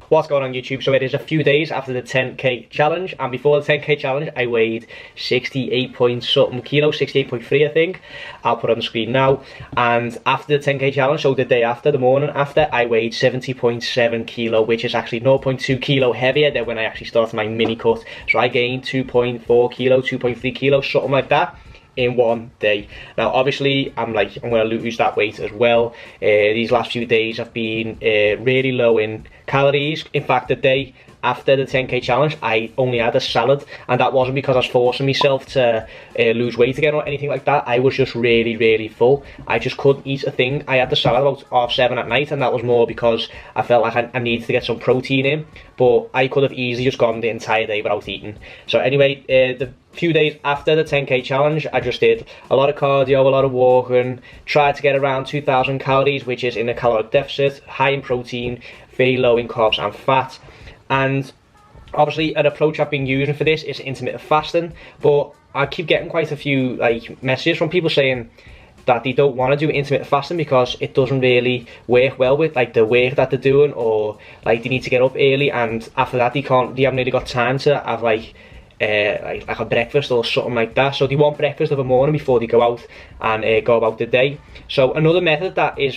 What's going on YouTube? So it is a few days after the 10k challenge, and before the 10k challenge I weighed 68 point something kilos, 68.3 I think. I'll put it on the screen now. And after the 10k challenge, so the day after, the morning after, I weighed 70.7 kilo, which is actually 0.2 kilo heavier than when I actually started my mini cut. So I gained 2.4 kilo, 2.3 kilos, something like that, in one day. Now obviously I'm going to lose that weight as well. These last few days I've been really low in calories. In fact, the day after the 10k challenge I only had a salad, and that wasn't because I was forcing myself to lose weight again or anything like that. I was just really full. I just couldn't eat a thing. I had the salad about 7:30 at night, and that was more because I felt like I needed to get some protein in, but I could have easily just gone the entire day without eating. So anyway, the few days after the 10k challenge I just did a lot of cardio, a lot of walking, tried to get around 2,000 calories, which is in a caloric deficit, high in protein, very low in carbs and fat. And obviously an approach I've been using for this is intermittent fasting, but I keep getting quite a few messages from people saying that they don't want to do intermittent fasting because it doesn't really work well with the work that they're doing, or they need to get up early, and after that they haven't really got time to have like a breakfast or something like that. So they want breakfast of a morning before they go out and go about the day. So another method that is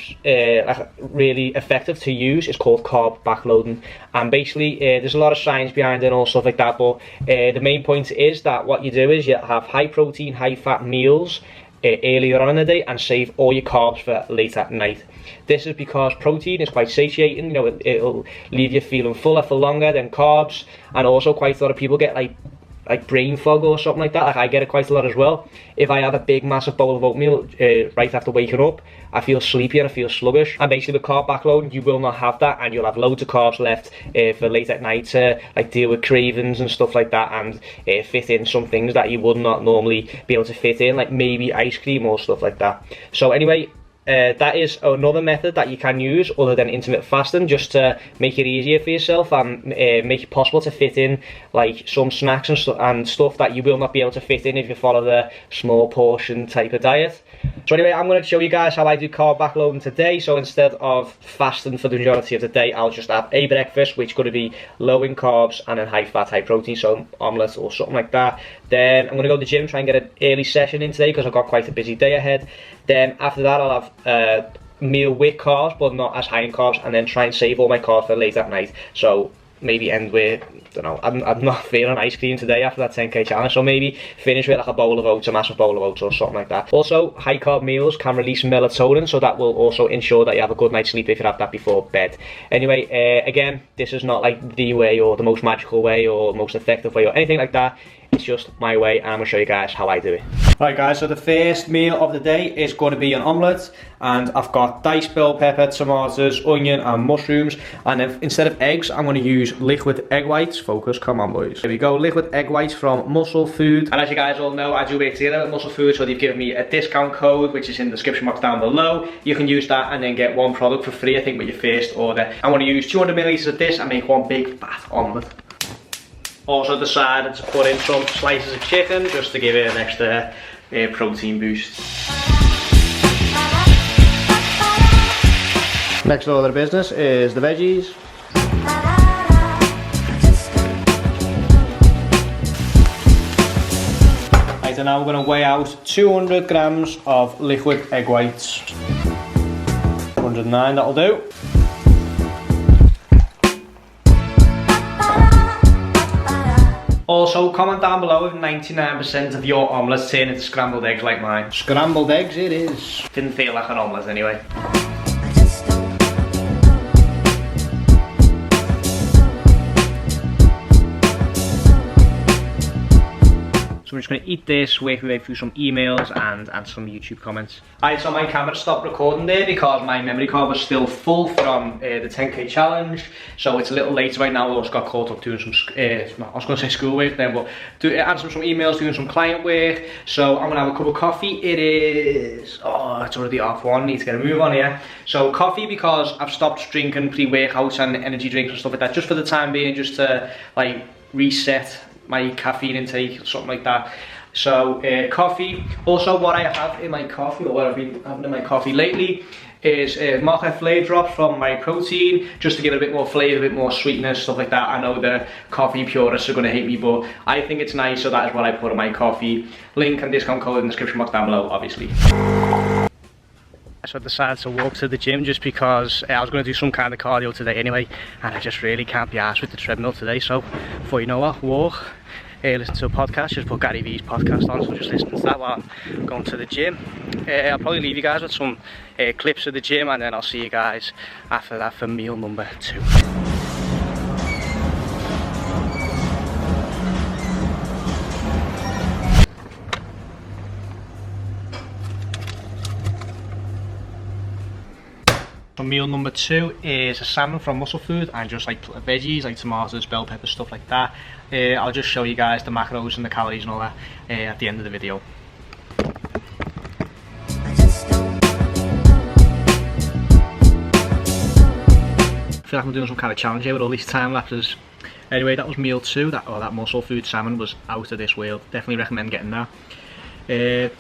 really effective to use is called carb backloading, and basically there's a lot of science behind it and all stuff like that, but the main point is that what you do is you have high protein, high fat meals earlier on in the day and save all your carbs for late at night. This is because protein is quite satiating, you know, it'll leave you feeling fuller for longer than carbs, and also quite a lot of people get like brain fog or something like that. I get it quite a lot as well. If I have a big massive bowl of oatmeal right after waking up, I feel sleepy and I feel sluggish. And basically with carb backloading you will not have that, and you'll have loads of carbs left for late at night to deal with cravings and stuff like that, and fit in some things that you would not normally be able to fit in, like maybe ice cream or stuff like that. So anyway, that is another method that you can use other than intermittent fasting, just to make it easier for yourself and make it possible to fit in some snacks and stuff that you will not be able to fit in if you follow the small portion type of diet. So anyway, I'm going to show you guys how I do carb backloading today. So instead of fasting for the majority of the day, I'll just have a breakfast which is going to be low in carbs and then high fat, high protein, so omelette or something like that. Then I'm going to go to the gym, try and get an early session in today because I've got quite a busy day ahead. Then after that I'll have a meal with carbs but not as high in carbs, and then try and save all my carbs for late at night. So maybe end with, I don't know, I'm not feeling ice cream today after that 10k challenge, so maybe finish with a bowl of oats, a massive bowl of oats or something like that. Also, high carb meals can release melatonin, so that will also ensure that you have a good night's sleep if you have that before bed. Anyway, again, this is not the way or the most magical way or most effective way or anything like that. It's just my way, and I'm going to show you guys how I do it. Right guys, so the first meal of the day is going to be an omelette, and I've got diced bell pepper, tomatoes, onion and mushrooms, and then instead of eggs I'm going to use liquid egg whites. Focus, come on boys. Here we go, liquid egg whites from Muscle Food. And as you guys all know, I do work together with Muscle Food, so they've given me a discount code which is in the description box down below. You can use that and then get one product for free, I think, with your first order. I'm going to use 200 milliliters of this and make one big fat omelette. Also decided to put in some slices of chicken just to give it an extra protein boost. Next order of business is the veggies. Right, and now we're going to weigh out 200 grams of liquid egg whites. 109, that'll do. Also, comment down below if 99% of your omelettes turn into scrambled eggs like mine. Scrambled eggs it is. Didn't feel like an omelette anyway. So we're just going to eat this, work our way through some emails and some YouTube comments. Alright, so my camera stopped recording there because my memory card was still full from the 10k challenge. So it's a little late right now. I also got caught up doing some, I was going to say schoolwork then, but answering some emails, doing some client work. So I'm going to have a cup of coffee. It is, oh, it's already half one. Need to get a move on here. So coffee, because I've stopped drinking pre-workouts and energy drinks and stuff like that, just for the time being, just to reset my caffeine intake or something like that. So coffee. Also what I have in my coffee, or what I've been having in my coffee lately, is mocha flavour drops from my protein, just to give it a bit more flavour, a bit more sweetness, stuff like that. I know the coffee purists are going to hate me, but I think it's nice, so that is what I put in my coffee. Link and discount code in the description box down below, obviously. So I decided to walk to the gym just because I was going to do some kind of cardio today anyway, and I just really can't be arsed with the treadmill today. So before you know what, walk, listen to a podcast, just put Gary V's podcast on, so just listen to that while I'm going to the gym. I'll probably leave you guys with some clips of the gym, and then I'll see you guys after that for meal number 2. So meal number 2 is a salmon from Muscle Food, and just like veggies like tomatoes, bell peppers, stuff like that. I'll just show you guys the macros and the calories and all that at the end of the video. I feel like I'm doing some kind of challenge here with all these time lapses. Anyway, that was meal 2. That Muscle Food salmon was out of this world. Definitely recommend getting that.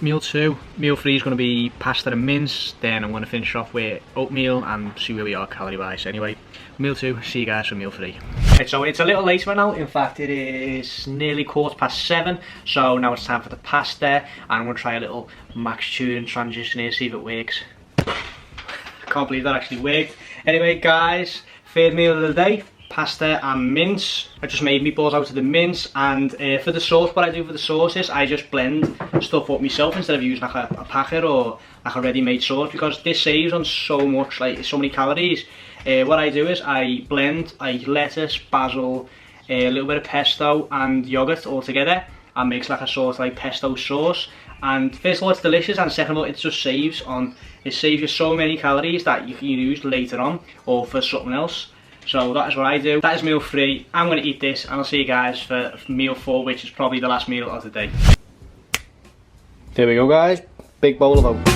Meal 2. Meal 3 is going to be pasta and mince. Then I'm going to finish off with oatmeal and see where we are calorie wise. Anyway, meal 2. See you guys for meal 3. Right, so it's a little later now. In fact, it is nearly 7:15. So now it's time for the pasta, and I'm going to try a little max tuning transition here, see if it works. I can't believe that actually worked. Anyway, guys, third meal of the day. Pasta and mince. I just made meatballs out of the mince, and for the sauce, what I do for the sauce is I just blend stuff up myself instead of using like a packet or like a ready-made sauce, because this saves on so much, like so many calories. What I do is I blend lettuce, basil, a little bit of pesto and yogurt all together, and makes like a sort of like pesto sauce. And first of all, it's delicious, and second of all, it just saves you so many calories that you can use later on or for something else. So that is what I do. That is meal 3. I'm going to eat this, and I'll see you guys for meal 4, which is probably the last meal of the day. There we go, guys. Big bowl of oats.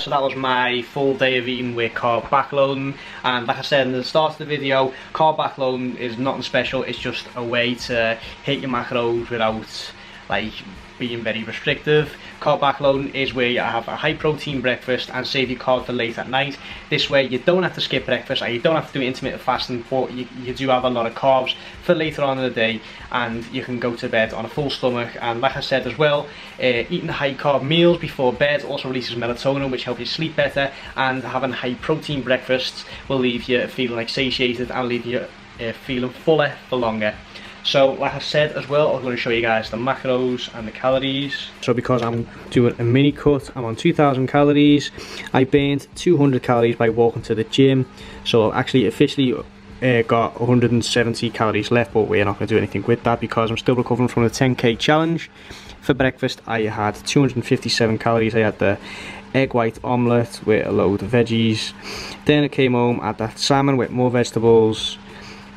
So that was my full day of eating with carb backloading, and like I said in the start of the video, carb backloading is nothing special. It's just a way to hit your macros without like being very restrictive. Carb backloading is where you have a high protein breakfast and save your carbs for late at night. This way you don't have to skip breakfast, and you don't have to do intermittent fasting, but you do have a lot of carbs for later on in the day, and you can go to bed on a full stomach. And like I said as well, eating high carb meals before bed also releases melatonin, which helps you sleep better, and having high protein breakfasts will leave you feeling like satiated and leave you feeling fuller for longer. So like I said as well, I'm going to show you guys the macros and the calories. So because I'm doing a mini cut, I'm on 2,000 calories. I burned 200 calories by walking to the gym. So actually officially got 170 calories left, but we're not going to do anything with that because I'm still recovering from the 10k challenge. For breakfast I had 257 calories. I had the egg white omelette with a load of veggies. Then I came home, had that salmon with more vegetables.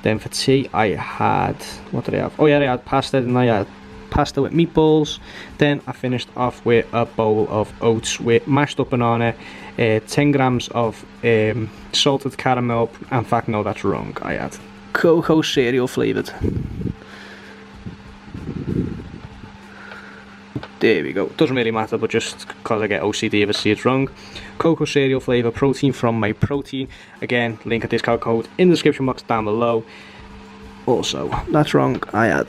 Then for tea I had, what did I have? Oh yeah, I had pasta, and I had pasta with meatballs. Then I finished off with a bowl of oats with mashed up banana, 10 grams of salted caramel. In fact, no, that's wrong. I had cocoa cereal flavoured. There we go. Doesn't really matter, but just because I get OCD if I see it's wrong. Cocoa cereal flavour protein from my protein. Again, link a discount code in the description box down below. Also, that's wrong. I had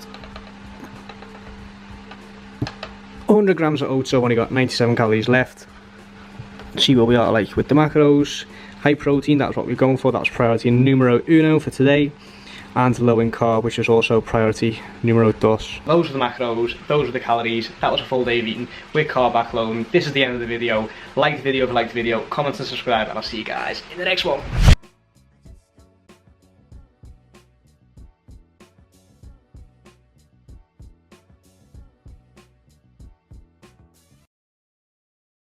100 grams of oats, so I've only got 97 calories left. See where we are like with the macros. High protein, that's what we're going for. That's priority numero uno for today. And low in carb, which is also priority numero dos. Those are the macros, those are the calories. That was a full day of eating with carb backloading. This is the end of the video. Like the video if you liked the video, comment and subscribe, and I'll see you guys in the next one.